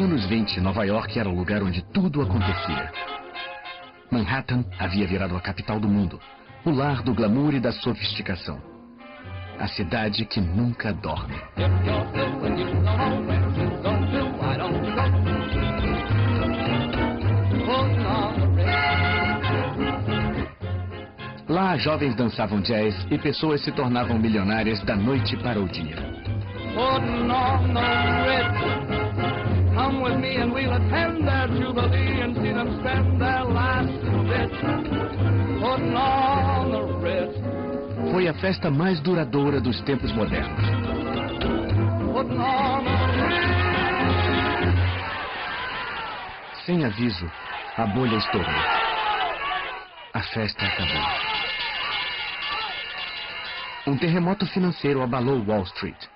Nos anos 20, Nova York era o lugar onde tudo acontecia. Manhattan havia virado a capital do mundo, o lar do glamour e da sofisticação. A cidade que nunca dorme. Lá, jovens dançavam jazz e pessoas se tornavam milionárias da noite para o dia. Come with me and we'll attend their jubilee and see them spend their last bit putting on the Ritz. Foi a festa mais duradoura dos tempos modernos. Putting on the Ritz. Sem aviso, a bolha estourou. A festa acabou. Um terremoto financeiro abalou Wall Street.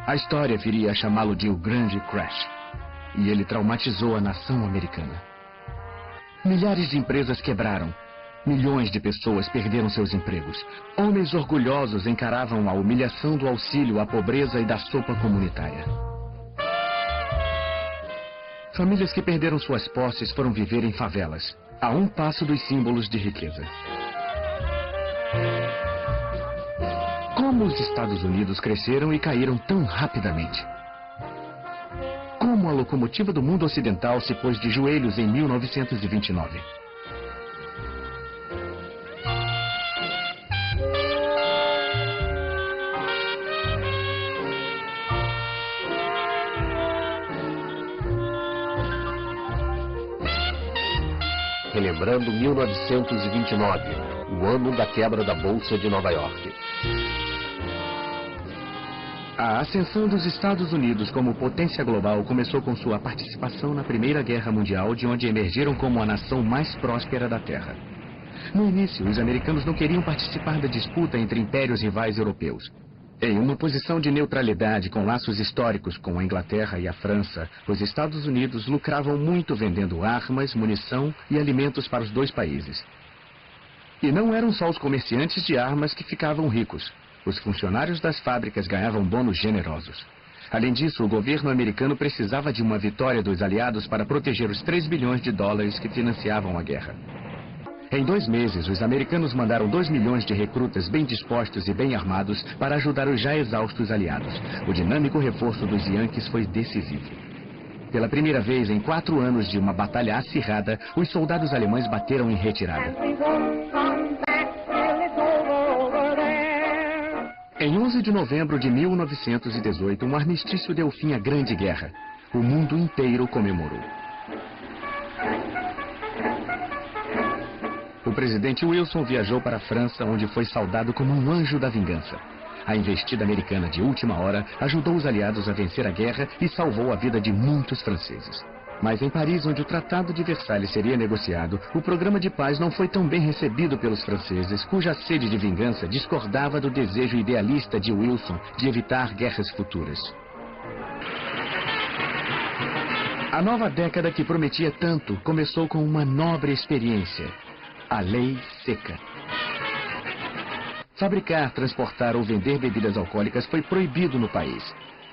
A história viria a chamá-lo de o Grande Crash. E ele traumatizou a nação americana. Milhares de empresas quebraram. Milhões de pessoas perderam seus empregos. Homens orgulhosos encaravam a humilhação do auxílio à pobreza e da sopa comunitária. Famílias que perderam suas posses foram viver em favelas, a um passo dos símbolos de riqueza. Como os Estados Unidos cresceram e caíram tão rapidamente? Como a locomotiva do mundo ocidental se pôs de joelhos em 1929. Relembrando 1929, o ano da quebra da Bolsa de Nova York. A ascensão dos Estados Unidos como potência global começou com sua participação na Primeira Guerra Mundial, de onde emergiram como a nação mais próspera da Terra. No início, os americanos não queriam participar da disputa entre impérios rivais europeus. Em uma posição de neutralidade com laços históricos com a Inglaterra e a França, os Estados Unidos lucravam muito vendendo armas, munição e alimentos para os dois países. E não eram só os comerciantes de armas que ficavam ricos. Os funcionários das fábricas ganhavam bônus generosos. Além disso, o governo americano precisava de uma vitória dos aliados para proteger os 3 bilhões de dólares que financiavam a guerra. Em 2 meses, os americanos mandaram 2 milhões de recrutas bem dispostos e bem armados para ajudar os já exaustos aliados. O dinâmico reforço dos Yankees foi decisivo. Pela primeira vez em 4 anos de uma batalha acirrada, os soldados alemães bateram em retirada. Em 11 de novembro de 1918, um armistício deu fim à Grande Guerra. O mundo inteiro comemorou. O presidente Wilson viajou para a França, onde foi saudado como um anjo da vingança. A investida americana de última hora ajudou os aliados a vencer a guerra e salvou a vida de muitos franceses. Mas em Paris, onde o Tratado de Versalhes seria negociado, o programa de paz não foi tão bem recebido pelos franceses, cuja sede de vingança discordava do desejo idealista de Wilson de evitar guerras futuras. A nova década que prometia tanto começou com uma nobre experiência: a Lei Seca. Fabricar, transportar ou vender bebidas alcoólicas foi proibido no país,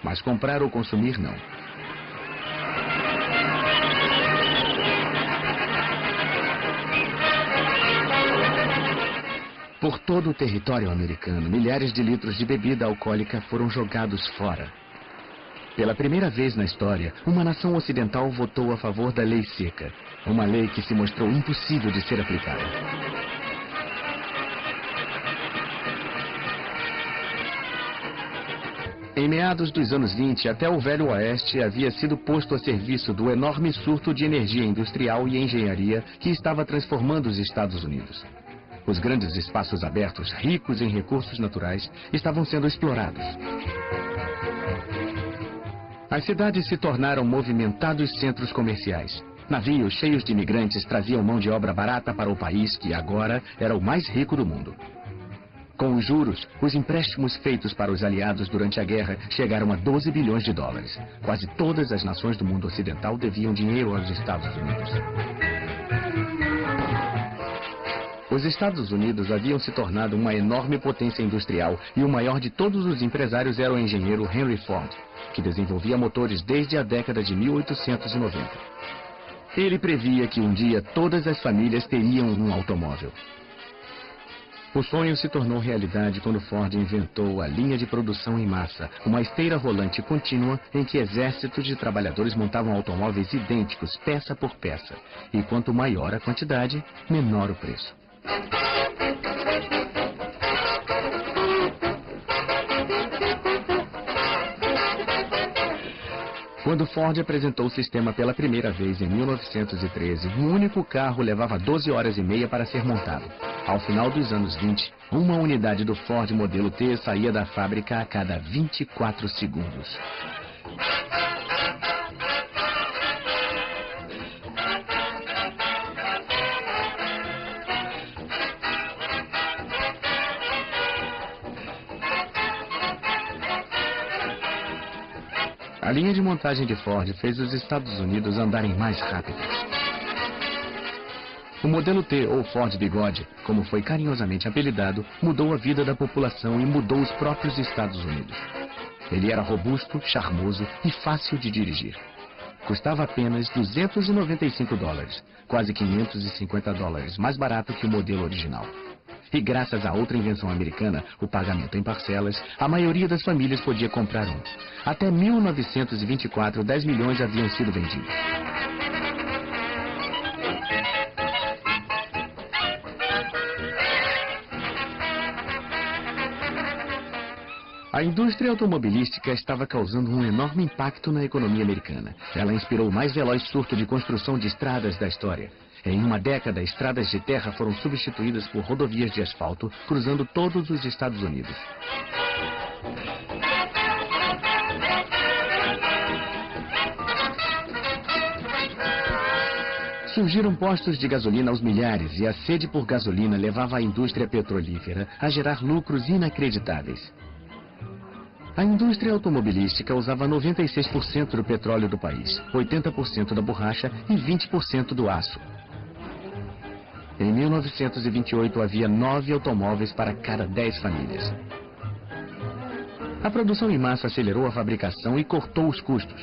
mas comprar ou consumir não. Por todo o território americano, milhares de litros de bebida alcoólica foram jogados fora. Pela primeira vez na história, uma nação ocidental votou a favor da Lei Seca, uma lei que se mostrou impossível de ser aplicada. Em meados dos anos 20, até o Velho Oeste havia sido posto a serviço do enorme surto de energia industrial e engenharia que estava transformando os Estados Unidos. Os grandes espaços abertos, ricos em recursos naturais, estavam sendo explorados. As cidades se tornaram movimentados centros comerciais. Navios cheios de imigrantes traziam mão de obra barata para o país que agora era o mais rico do mundo. Com os juros, os empréstimos feitos para os aliados durante a guerra chegaram a 12 bilhões de dólares. Quase todas as nações do mundo ocidental deviam dinheiro aos Estados Unidos. Os Os Estados Unidos haviam se tornado uma enorme potência industrial e o maior de todos os empresários era o engenheiro Henry Ford, que desenvolvia motores desde a década de 1890. Ele previa que um dia todas as famílias teriam um automóvel. O sonho se tornou realidade quando Ford inventou a linha de produção em massa, uma esteira rolante contínua em que exércitos de trabalhadores montavam automóveis idênticos, peça por peça. E quanto maior a quantidade, menor o preço. Quando Ford apresentou o sistema pela primeira vez em 1913, um único carro levava 12 horas e meia para ser montado. Ao final dos anos 20, uma unidade do Ford modelo T saía da fábrica a cada 24 segundos. A linha de montagem de Ford fez os Estados Unidos andarem mais rápido. O modelo T, ou Ford Bigode, como foi carinhosamente apelidado, mudou a vida da população e mudou os próprios Estados Unidos. Ele era robusto, charmoso e fácil de dirigir. Custava apenas $295, quase $550, mais barato que o modelo original. E graças a outra invenção americana, o pagamento em parcelas, a maioria das famílias podia comprar um. Até 1924, 10 milhões haviam sido vendidos. A indústria automobilística estava causando um enorme impacto na economia americana. Ela inspirou o mais veloz surto de construção de estradas da história. Em uma década, estradas de terra foram substituídas por rodovias de asfalto, cruzando todos os Estados Unidos. Surgiram postos de gasolina aos milhares e a sede por gasolina levava a indústria petrolífera a gerar lucros inacreditáveis. A indústria automobilística usava 96% do petróleo do país, 80% da borracha e 20% do aço. Em 1928, havia 9 automóveis para cada 10 famílias. A produção em massa acelerou a fabricação e cortou os custos.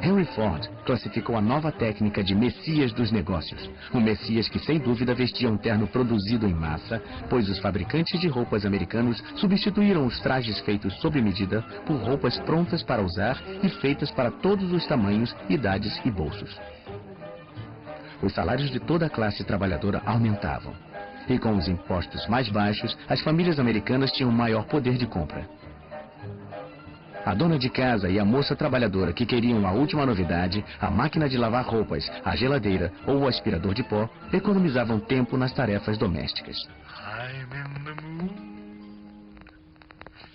Henry Ford classificou a nova técnica de Messias dos negócios. Um Messias que, sem dúvida, vestia um terno produzido em massa, pois os fabricantes de roupas americanos substituíram os trajes feitos sob medida por roupas prontas para usar e feitas para todos os tamanhos, idades e bolsos. Os salários de toda a classe trabalhadora aumentavam. E com os impostos mais baixos, as famílias americanas tinham maior poder de compra. A dona de casa e a moça trabalhadora que queriam a última novidade, a máquina de lavar roupas, a geladeira ou o aspirador de pó, economizavam tempo nas tarefas domésticas. I'm in the mood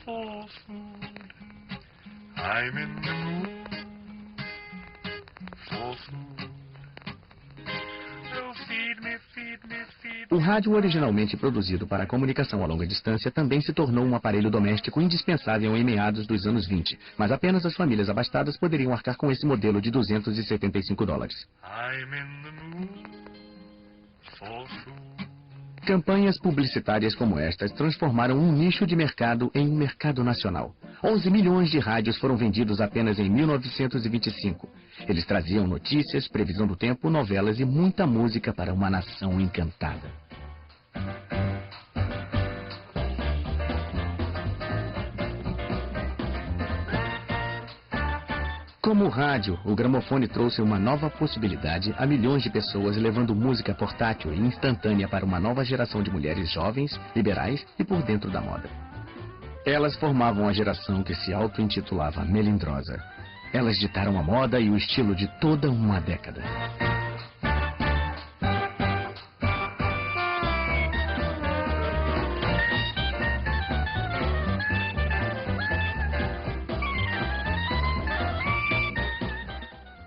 for food. I'm in the mood for food. So feed me, feed me, feed O me. rádio, originalmente produzido para comunicação a longa distância, também se tornou um aparelho doméstico indispensável em meados dos anos 20, mas apenas as famílias abastadas poderiam arcar com esse modelo de $275. I'm in the mood for food. Campanhas publicitárias como estas transformaram um nicho de mercado em um mercado nacional. 11 milhões de rádios foram vendidos apenas em 1925. Eles traziam notícias, previsão do tempo, novelas e muita música para uma nação encantada. Como o rádio, o gramofone trouxe uma nova possibilidade a milhões de pessoas, levando música portátil e instantânea para uma nova geração de mulheres jovens, liberais e por dentro da moda. Elas formavam a geração que se auto-intitulava melindrosa. Elas ditaram a moda e o estilo de toda uma década.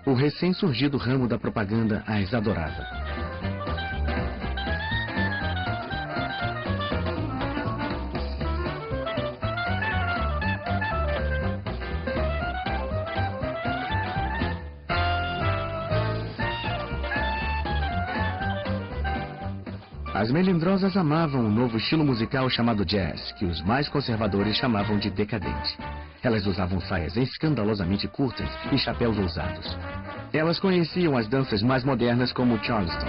O recém-surgido ramo da propaganda as adorava. As melindrosas amavam um novo estilo musical chamado jazz, que os mais conservadores chamavam de decadente. Elas usavam saias escandalosamente curtas e chapéus ousados. Elas conheciam as danças mais modernas como o Charleston.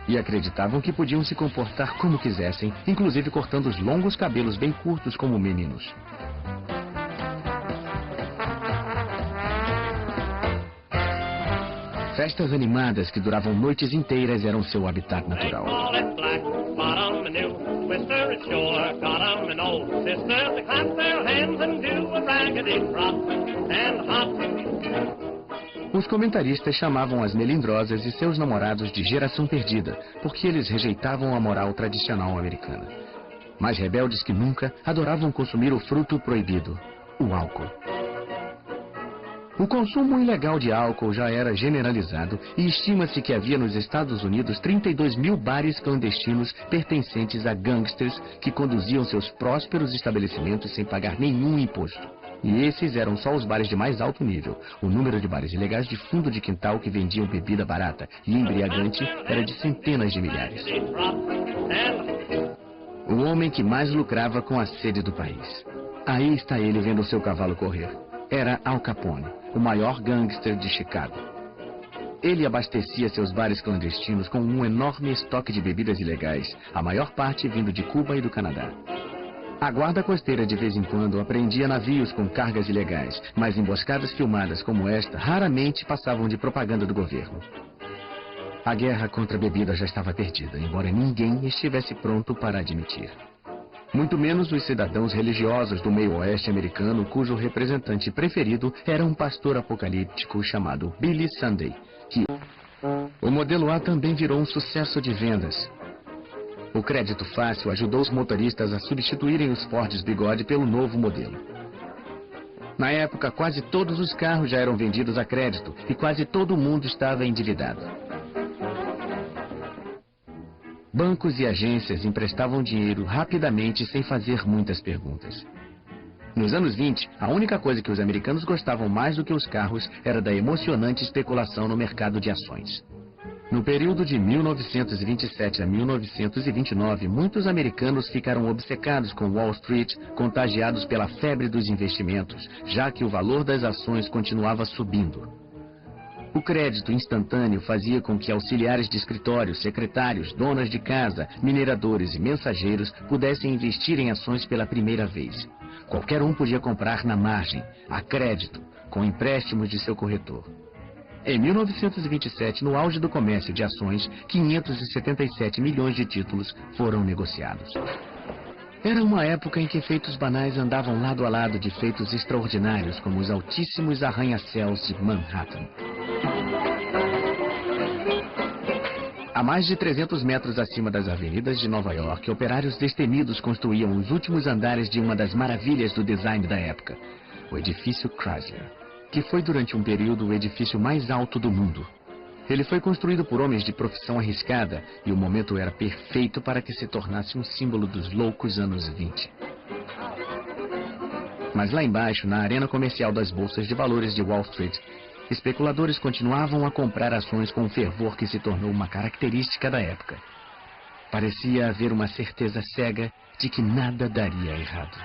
E acreditavam que podiam se comportar como quisessem, inclusive cortando os longos cabelos bem curtos como meninos. Festas animadas que duravam noites inteiras eram seu habitat natural. Os comentaristas chamavam as melindrosas e seus namorados de geração perdida, porque eles rejeitavam a moral tradicional americana. Mais rebeldes que nunca, adoravam consumir o fruto proibido, o álcool. O consumo ilegal de álcool já era generalizado e estima-se que havia nos Estados Unidos 32 mil bares clandestinos pertencentes a gangsters que conduziam seus prósperos estabelecimentos sem pagar nenhum imposto. E esses eram só os bares de mais alto nível. O número de bares ilegais de fundo de quintal que vendiam bebida barata e embriagante era de centenas de milhares. O homem que mais lucrava com a sede do país. Aí está ele vendo seu cavalo correr. Era Al Capone, o maior gangster de Chicago. Ele abastecia seus bares clandestinos com um enorme estoque de bebidas ilegais, a maior parte vindo de Cuba e do Canadá. A guarda costeira de vez em quando apreendia navios com cargas ilegais, mas emboscadas filmadas como esta raramente passavam de propaganda do governo. A guerra contra a bebida já estava perdida, embora ninguém estivesse pronto para admitir. Muito menos os cidadãos religiosos do meio oeste americano, cujo representante preferido era um pastor apocalíptico chamado Billy Sunday, que o modelo A também virou um sucesso de vendas. O crédito fácil ajudou os motoristas a substituírem os Fords Bigode pelo novo modelo. Na época, quase todos os carros já eram vendidos a crédito e quase todo mundo estava endividado. Bancos e agências emprestavam dinheiro rapidamente sem fazer muitas perguntas. Nos anos 20, a única coisa que os americanos gostavam mais do que os carros era da emocionante especulação no mercado de ações. No período de 1927 a 1929, muitos americanos ficaram obcecados com Wall Street, contagiados pela febre dos investimentos, já que o valor das ações continuava subindo. O crédito instantâneo fazia com que auxiliares de escritórios, secretários, donas de casa, mineradores e mensageiros pudessem investir em ações pela primeira vez. Qualquer um podia comprar na margem, a crédito, com empréstimos de seu corretor. Em 1927, no auge do comércio de ações, 577 milhões de títulos foram negociados. Era uma época em que feitos banais andavam lado a lado de feitos extraordinários, como os altíssimos arranha-céus de Manhattan. A mais de 300 metros acima das avenidas de Nova York, operários destemidos construíam os últimos andares de uma das maravilhas do design da época, o edifício Chrysler, que foi durante um período o edifício mais alto do mundo. Ele foi construído por homens de profissão arriscada e o momento era perfeito para que se tornasse um símbolo dos loucos anos 20. Mas lá embaixo, na arena comercial das bolsas de valores de Wall Street, especuladores continuavam a comprar ações com um fervor que se tornou uma característica da época. Parecia haver uma certeza cega de que nada daria errado.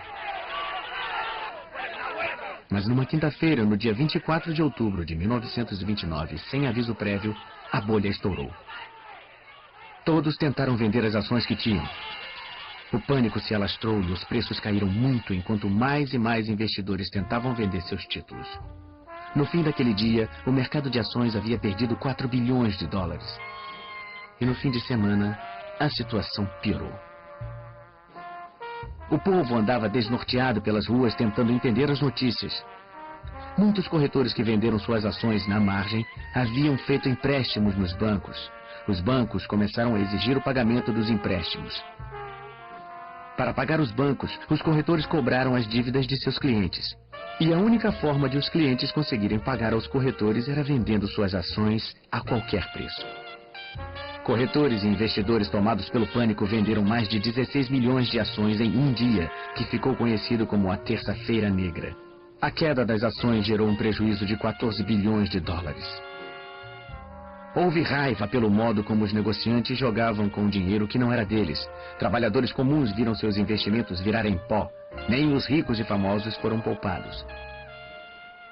Mas numa quinta-feira, no dia 24 de outubro de 1929, sem aviso prévio, a bolha estourou. Todos tentaram vender as ações que tinham. O pânico se alastrou e os preços caíram muito enquanto mais e mais investidores tentavam vender seus títulos. No fim daquele dia, o mercado de ações havia perdido 4 bilhões de dólares. E no fim de semana, a situação piorou. O povo andava desnorteado pelas ruas tentando entender as notícias. Muitos corretores que venderam suas ações na margem haviam feito empréstimos nos bancos. Os bancos começaram a exigir o pagamento dos empréstimos. Para pagar os bancos, os corretores cobraram as dívidas de seus clientes. E a única forma de os clientes conseguirem pagar aos corretores era vendendo suas ações a qualquer preço. Corretores e investidores tomados pelo pânico venderam mais de 16 milhões de ações em um dia, que ficou conhecido como a Terça-feira Negra. A queda das ações gerou um prejuízo de 14 bilhões de dólares. Houve raiva pelo modo como os negociantes jogavam com o dinheiro que não era deles. Trabalhadores comuns viram seus investimentos virarem pó. Nem os ricos e famosos foram poupados.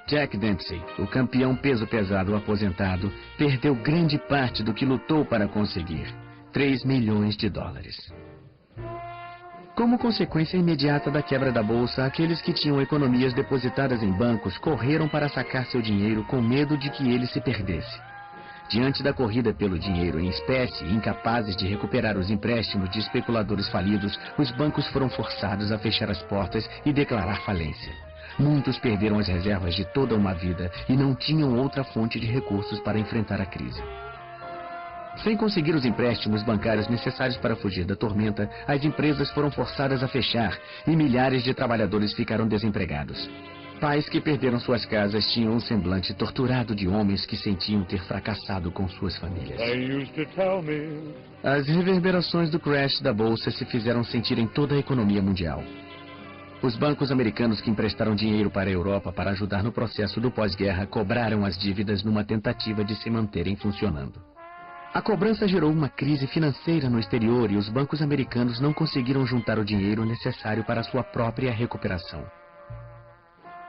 Jack Dempsey, o campeão peso pesado aposentado, perdeu grande parte do que lutou para conseguir. 3 milhões de dólares. Como consequência imediata da quebra da bolsa, aqueles que tinham economias depositadas em bancos correram para sacar seu dinheiro com medo de que ele se perdesse. Diante da corrida pelo dinheiro em espécie, incapazes de recuperar os empréstimos de especuladores falidos, os bancos foram forçados a fechar as portas e declarar falência. Muitos perderam as reservas de toda uma vida e não tinham outra fonte de recursos para enfrentar a crise. Sem conseguir os empréstimos bancários necessários para fugir da tormenta, as empresas foram forçadas a fechar e milhares de trabalhadores ficaram desempregados. Pais que perderam suas casas tinham um semblante torturado de homens que sentiam ter fracassado com suas famílias. As reverberações do crash da bolsa se fizeram sentir em toda a economia mundial. Os bancos americanos que emprestaram dinheiro para a Europa para ajudar no processo do pós-guerra cobraram as dívidas numa tentativa de se manterem funcionando. A cobrança gerou uma crise financeira no exterior e os bancos americanos não conseguiram juntar o dinheiro necessário para sua própria recuperação.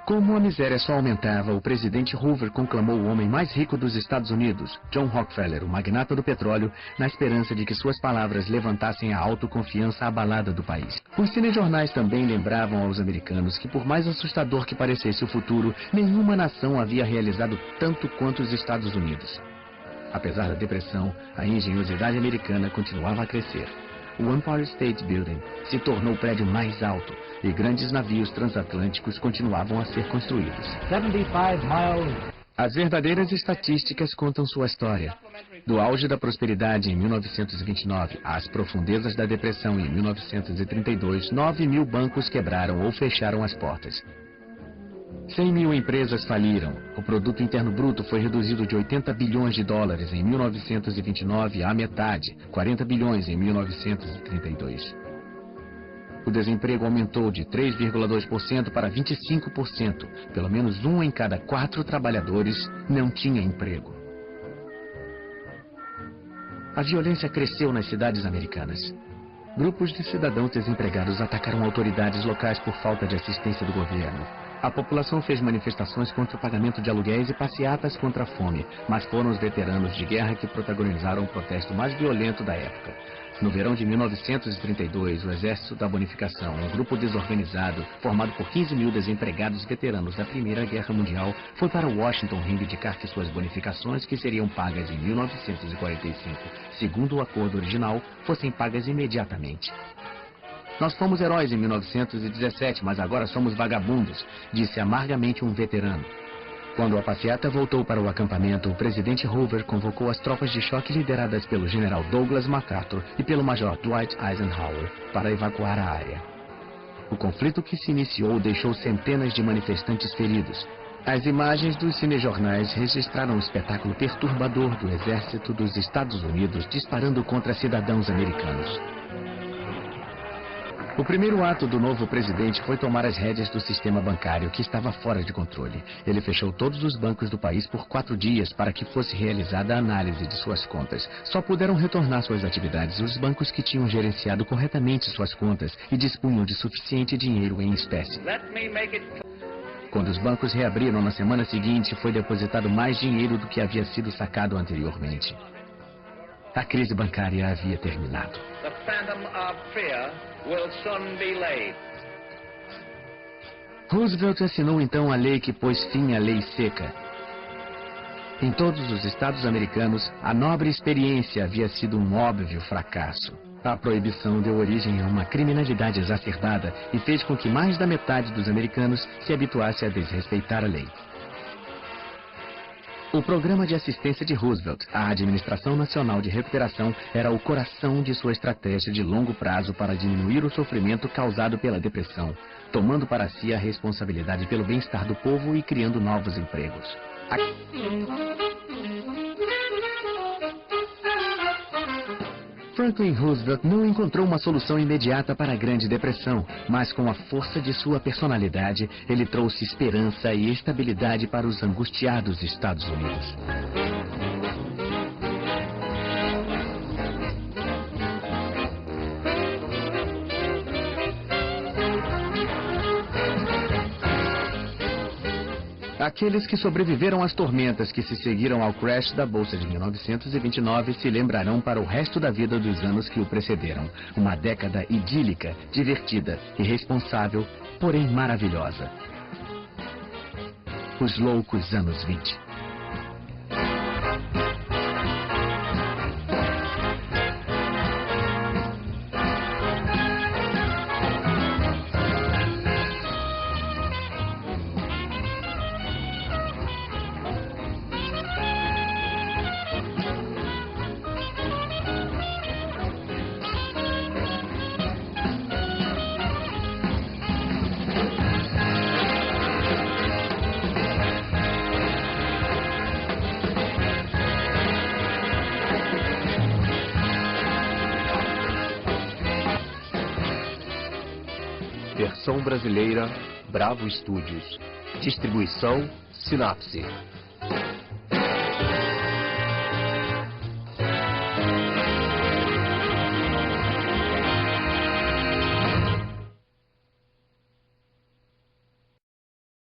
Como a miséria só aumentava, o presidente Hoover conclamou o homem mais rico dos Estados Unidos, John Rockefeller, o magnata do petróleo, na esperança de que suas palavras levantassem a autoconfiança abalada do país. Os cinejornais também lembravam aos americanos que, por mais assustador que parecesse o futuro, nenhuma nação havia realizado tanto quanto os Estados Unidos. Apesar da depressão, a engenhosidade americana continuava a crescer. O Empire State Building se tornou o prédio mais alto e grandes navios transatlânticos continuavam a ser construídos. 75 miles. As verdadeiras estatísticas contam sua história. Do auge da prosperidade em 1929 às profundezas da depressão em 1932, 9 mil bancos quebraram ou fecharam as portas. 100 mil empresas faliram. O produto interno bruto foi reduzido de 80 bilhões de dólares em 1929 à metade, 40 bilhões em 1932. O desemprego aumentou de 3,2% para 25%. Pelo menos 1 em cada 4 trabalhadores não tinha emprego. A violência cresceu nas cidades americanas. Grupos de cidadãos desempregados atacaram autoridades locais por falta de assistência do governo. A população fez manifestações contra o pagamento de aluguéis e passeatas contra a fome, mas foram os veteranos de guerra que protagonizaram o protesto mais violento da época. No verão de 1932, o Exército da Bonificação, um grupo desorganizado, formado por 15 mil desempregados veteranos da Primeira Guerra Mundial, foi para Washington reivindicar que suas bonificações, que seriam pagas em 1945, segundo o acordo original, fossem pagas imediatamente. Nós fomos heróis em 1917, mas agora somos vagabundos, disse amargamente um veterano. Quando a passeata voltou para o acampamento, o presidente Hoover convocou as tropas de choque lideradas pelo general Douglas MacArthur e pelo major Dwight Eisenhower para evacuar a área. O conflito que se iniciou deixou centenas de manifestantes feridos. As imagens dos cinejornais registraram um espetáculo perturbador do exército dos Estados Unidos disparando contra cidadãos americanos. O primeiro ato do novo presidente foi tomar as rédeas do sistema bancário, que estava fora de controle. Ele fechou todos os bancos do país por 4 dias para que fosse realizada a análise de suas contas. Só puderam retornar suas atividades os bancos que tinham gerenciado corretamente suas contas e dispunham de suficiente dinheiro em espécie. Quando os bancos reabriram na semana seguinte, foi depositado mais dinheiro do que havia sido sacado anteriormente. A crise bancária havia terminado. The phantom of fear will soon be laid. Roosevelt assinou então a lei que pôs fim à lei seca. Em todos os estados americanos, a nobre experiência havia sido um óbvio fracasso. A proibição deu origem a uma criminalidade exacerbada e fez com que mais da metade dos americanos se habituasse a desrespeitar a lei. O programa de assistência de Roosevelt, a Administração Nacional de Recuperação, era o coração de sua estratégia de longo prazo para diminuir o sofrimento causado pela depressão, tomando para si a responsabilidade pelo bem-estar do povo e criando novos empregos. Franklin Roosevelt não encontrou uma solução imediata para a Grande Depressão, mas com a força de sua personalidade, ele trouxe esperança e estabilidade para os angustiados Estados Unidos. Aqueles que sobreviveram às tormentas que se seguiram ao crash da Bolsa de 1929 se lembrarão para o resto da vida dos anos que o precederam. Uma década idílica, divertida, irresponsável, porém maravilhosa. Os loucos anos 20. Versão brasileira, Bravo Studios. Distribuição, Sinapse.